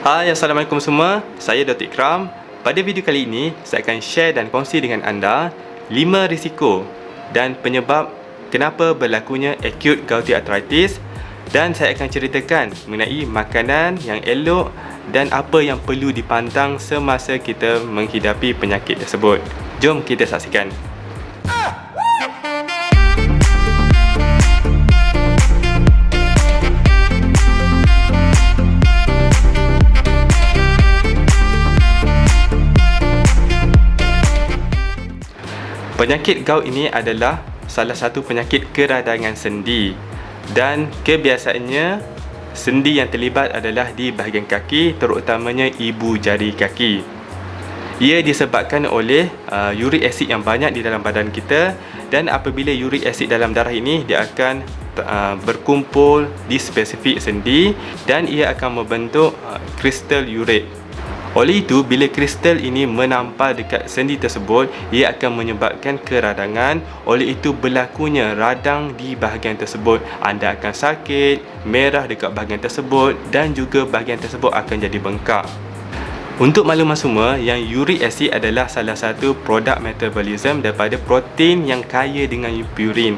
Hai, Assalamualaikum semua. Saya Dr. Ikram. Pada video kali ini, saya akan share dan kongsi dengan anda 5 risiko dan penyebab kenapa berlakunya acute gouty arthritis, dan saya akan ceritakan mengenai makanan yang elok dan apa yang perlu dipantang semasa kita menghidapi penyakit tersebut. Jom kita saksikan. Penyakit gout ini adalah salah satu penyakit keradangan sendi, dan kebiasaannya sendi yang terlibat adalah di bahagian kaki, terutamanya ibu jari kaki. Ia disebabkan oleh uric acid yang banyak di dalam badan kita, dan apabila uric acid dalam darah ini, dia akan berkumpul di spesifik sendi dan ia akan membentuk kristal uric. Oleh itu, bila kristal ini menampal dekat sendi tersebut, ia akan menyebabkan keradangan. Oleh itu, berlakunya radang di bahagian tersebut. Anda akan sakit, merah dekat bahagian tersebut, dan juga bahagian tersebut akan jadi bengkak. Untuk makluman semua, yang uric acid adalah salah satu produk metabolism daripada protein yang kaya dengan purin.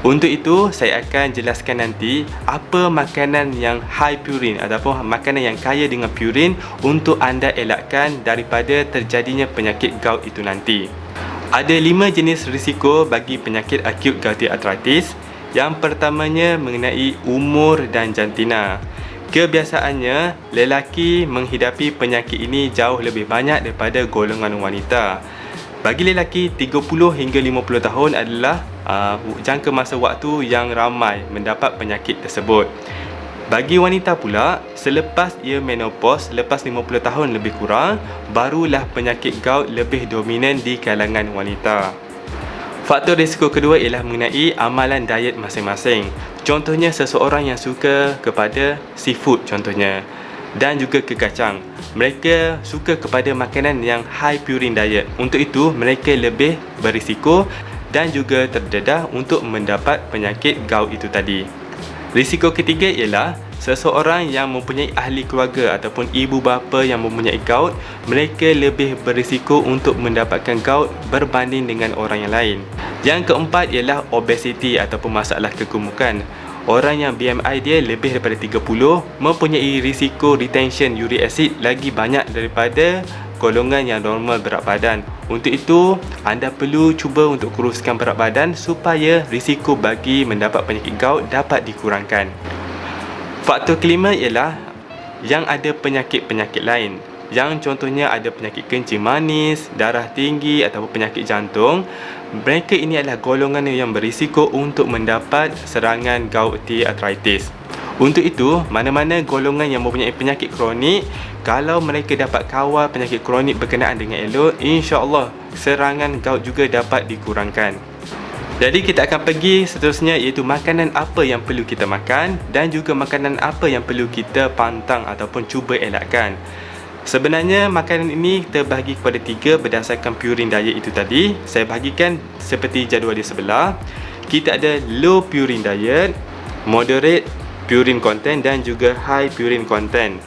Untuk itu, saya akan jelaskan nanti apa makanan yang high purin ataupun makanan yang kaya dengan purin untuk anda elakkan daripada terjadinya penyakit gout itu nanti. Ada 5 jenis risiko bagi penyakit acute gouty arthritis. Yang pertamanya mengenai umur dan jantina. Kebiasaannya, lelaki menghidapi penyakit ini jauh lebih banyak daripada golongan wanita. Bagi lelaki, 30 hingga 50 tahun adalah jangka masa waktu yang ramai mendapat penyakit tersebut. Bagi wanita pula, selepas ia menopause, selepas 50 tahun lebih kurang, barulah penyakit gout lebih dominan di kalangan wanita. Faktor risiko kedua ialah mengenai amalan diet masing-masing. Contohnya, seseorang yang suka kepada seafood contohnya, dan juga ke kacang. Mereka suka kepada makanan yang high purin diet. Untuk itu, mereka lebih berisiko dan juga terdedah untuk mendapat penyakit gout itu tadi. Risiko ketiga ialah seseorang yang mempunyai ahli keluarga ataupun ibu bapa yang mempunyai gout, mereka lebih berisiko untuk mendapatkan gout berbanding dengan orang yang lain. Yang keempat ialah obesity ataupun masalah kegemukan. Orang yang BMI dia lebih daripada 30 mempunyai risiko retention uric acid lagi banyak daripada golongan yang normal berat badan. Untuk itu, anda perlu cuba untuk kuruskan berat badan supaya risiko bagi mendapat penyakit gout dapat dikurangkan. Faktor kelima ialah yang ada penyakit-penyakit lain. Yang contohnya ada penyakit kencing manis, darah tinggi ataupun penyakit jantung. Mereka ini adalah golongan yang berisiko untuk mendapat serangan gouty arthritis. Untuk itu, mana-mana golongan yang mempunyai penyakit kronik, kalau mereka dapat kawal penyakit kronik berkenaan dengan elok, insya-Allah serangan gout juga dapat dikurangkan. Jadi kita akan pergi seterusnya, iaitu makanan apa yang perlu kita makan dan juga makanan apa yang perlu kita pantang ataupun cuba elakkan. Sebenarnya makanan ini terbahagi kepada 3 berdasarkan purin diet itu tadi. Saya bahagikan seperti jadual di sebelah. Kita ada low purin diet, moderate purin content dan juga high purin content.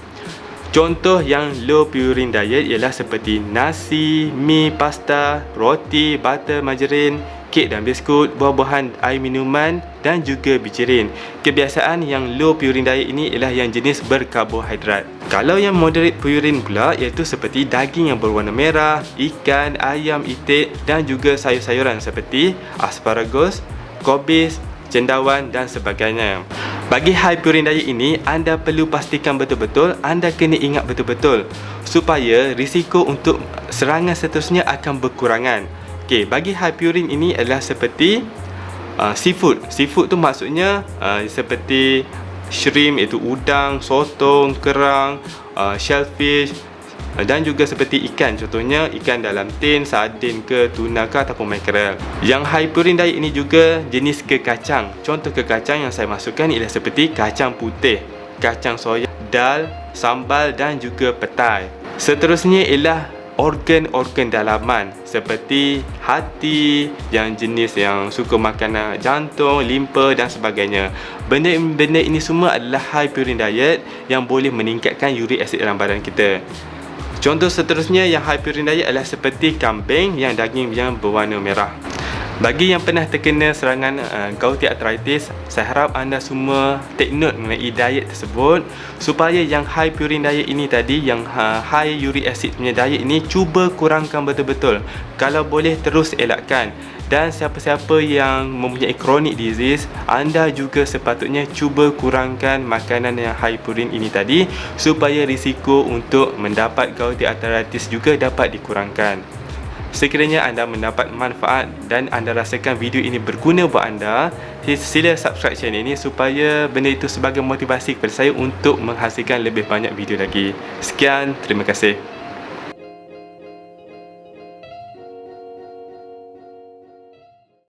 Contoh yang low purin diet ialah seperti nasi, mi, pasta, roti, butter, margarin, kek dan biskut, buah-buahan, air minuman dan juga bijirin. Kebiasaan yang low purin diet ini ialah yang jenis berkarbohidrat. Kalau yang moderate purin pula, iaitu seperti daging yang berwarna merah, ikan, ayam, itik dan juga sayur-sayuran seperti asparagus, kobis, cendawan dan sebagainya. Bagi high purin diet ini, anda perlu pastikan betul-betul, anda kena ingat betul-betul supaya risiko untuk serangan seterusnya akan berkurangan. Okey, bagi high purin ini adalah seperti seafood. Seafood tu maksudnya seperti shrimp, iaitu udang, sotong, kerang, shellfish dan juga seperti ikan. Contohnya ikan dalam tin, sardin ke, tuna ke ataupun mackerel. Yang high purin diet ini juga jenis kekacang. Contoh kekacang yang saya masukkan ialah seperti kacang putih, kacang soya, dal, sambal dan juga petai. Seterusnya ialah organ-organ dalaman seperti hati, yang jenis yang suka makan jantung, limpa dan sebagainya. Benda-benda ini semua adalah high purine diet yang boleh meningkatkan uric acid dalam badan kita. Contoh seterusnya yang high purine diet adalah seperti kambing yang daging yang berwarna merah. Bagi yang pernah terkena serangan gouty arthritis, saya harap anda semua take note mengenai diet tersebut supaya yang high purine diet ini tadi, yang high uric acid punya diet ini, cuba kurangkan betul-betul. Kalau boleh terus elakkan. Dan siapa-siapa yang mempunyai chronic disease, anda juga sepatutnya cuba kurangkan makanan yang high purine ini tadi supaya risiko untuk mendapat gouty arthritis juga dapat dikurangkan. Sekiranya anda mendapat manfaat dan anda rasakan video ini berguna buat anda, sila subscribe channel ini supaya benda itu sebagai motivasi kepada saya untuk menghasilkan lebih banyak video lagi. Sekian, terima kasih.